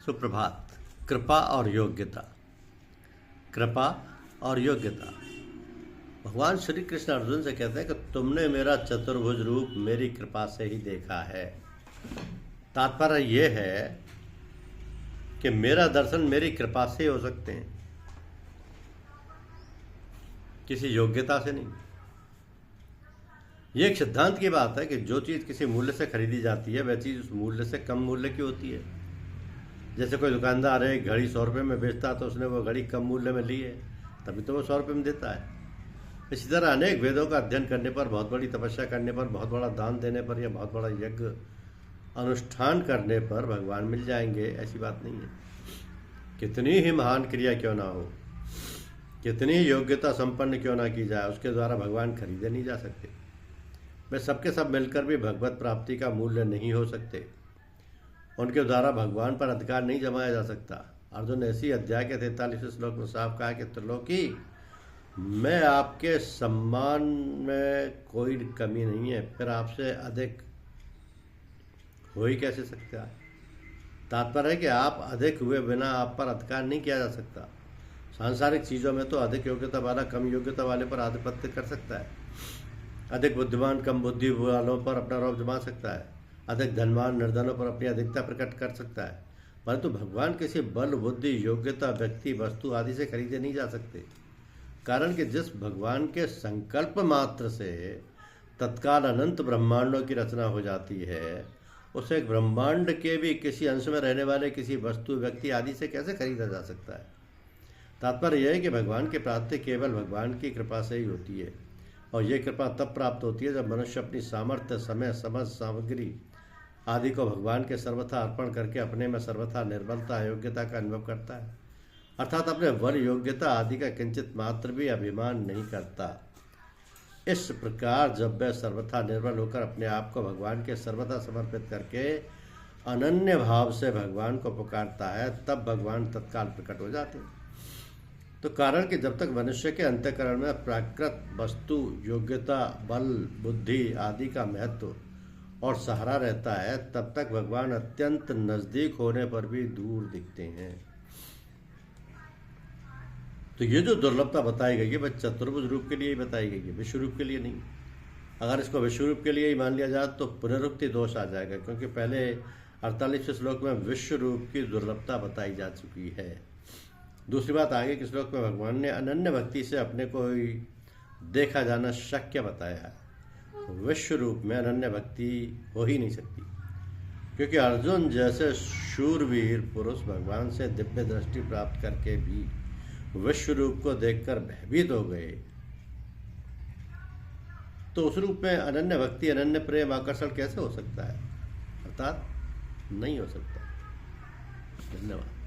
सुप्रभात। कृपा और योग्यता। कृपा और योग्यता। भगवान श्री कृष्ण अर्जुन से कहते हैं कि तुमने मेरा चतुर्भुज रूप मेरी कृपा से ही देखा है। तात्पर्य यह है कि मेरा दर्शन मेरी कृपा से हो सकते हैं, किसी योग्यता से नहीं। ये एक सिद्धांत की बात है कि जो चीज़ किसी मूल्य से खरीदी जाती है वह चीज़ उस मूल्य से कम मूल्य की होती है। जैसे कोई दुकानदार है, घड़ी 100 रुपये में बेचता तो उसने वो घड़ी कम मूल्य में ली है, तभी तो वो 100 रुपये में देता है। इसी तरह अनेक वेदों का अध्ययन करने पर, बहुत बड़ी तपस्या करने पर, बहुत बड़ा दान देने पर या बहुत बड़ा यज्ञ अनुष्ठान करने पर भगवान मिल जाएंगे, ऐसी बात नहीं है। कितनी ही महान क्रिया क्यों ना हो, कितनी ही योग्यता संपन्न क्यों ना की जाए, उसके द्वारा भगवान खरीदे नहीं जा सकते। वे सबके सब मिलकर भी भगवत प्राप्ति का मूल्य नहीं हो सकते। उनके द्वारा भगवान पर अधिकार नहीं जमाया जा सकता। अर्जुन ने इसी अध्याय के 43वें श्लोक में साफ कहा कि त्रिलोकी, मैं आपके सम्मान में कोई कमी नहीं है, फिर आपसे अधिक हो ही कैसे सकता है। तात्पर्य है कि आप अधिक हुए बिना आप पर अधिकार नहीं किया जा सकता। सांसारिक चीज़ों में तो अधिक योग्यता वाला कम योग्यता वाले पर आधिपत्य कर सकता है। अधिक बुद्धिमान कम बुद्धि वालों पर अपना रौब जमा सकता है। अधिक धनवान निर्धनों पर अपनी अधिकता प्रकट कर सकता है। परंतु भगवान किसी बल, बुद्धि, योग्यता, व्यक्ति, वस्तु आदि से खरीदे नहीं जा सकते। कारण कि जिस भगवान के संकल्प मात्र से तत्काल अनंत ब्रह्मांडों की रचना हो जाती है, उसे एक ब्रह्मांड के भी किसी अंश में रहने वाले किसी वस्तु, व्यक्ति आदि से कैसे खरीदा जा सकता है। तात्पर्य यह है कि भगवान की प्राप्ति केवल भगवान की कृपा से ही होती है, और ये कृपा तब प्राप्त होती है जब मनुष्य अपनी सामर्थ्य, समय, समझ, सामग्री आदि को भगवान के सर्वथा अर्पण करके अपने में सर्वथा निर्बलता, योग्यता का अनुभव करता है, अर्थात अपने वर, योग्यता आदि का किंचित मात्र भी अभिमान नहीं करता। इस प्रकार जब वह सर्वथा निर्बल होकर अपने आप को भगवान के सर्वथा समर्पित करके अनन्य भाव से भगवान को पुकारता है, तब भगवान तत्काल प्रकट हो जाते हैं। तो कारण कि जब तक मनुष्य के अंतःकरण में प्राकृत वस्तु, योग्यता, बल, बुद्धि आदि का महत्व और सहारा रहता है, तब तक भगवान अत्यंत नजदीक होने पर भी दूर दिखते हैं। तो ये जो दुर्लभता बताई गई है वह चतुर्भुज रूप के लिए ही बताई गई है, विश्व रूप के लिए नहीं। अगर इसको विश्व रूप के लिए ही मान लिया जाए तो पुनरुक्ति दोष आ जाएगा, क्योंकि पहले 48वें श्लोक में विश्व रूप की दुर्लभता बताई जा चुकी है। दूसरी बात, आगे के श्लोक में भगवान ने अनन्य भक्ति से अपने को ही देखा जाना शक्य बताया है। विश्व रूप में अनन्य भक्ति हो ही नहीं सकती, क्योंकि अर्जुन जैसे शूरवीर पुरुष भगवान से दिव्य दृष्टि प्राप्त करके भी विश्व रूप को देखकर भयभीत हो गए, तो उस रूप में अनन्य भक्ति, अनन्य प्रेम, आकर्षण कैसे हो सकता है? अर्थात नहीं हो सकता। धन्यवाद।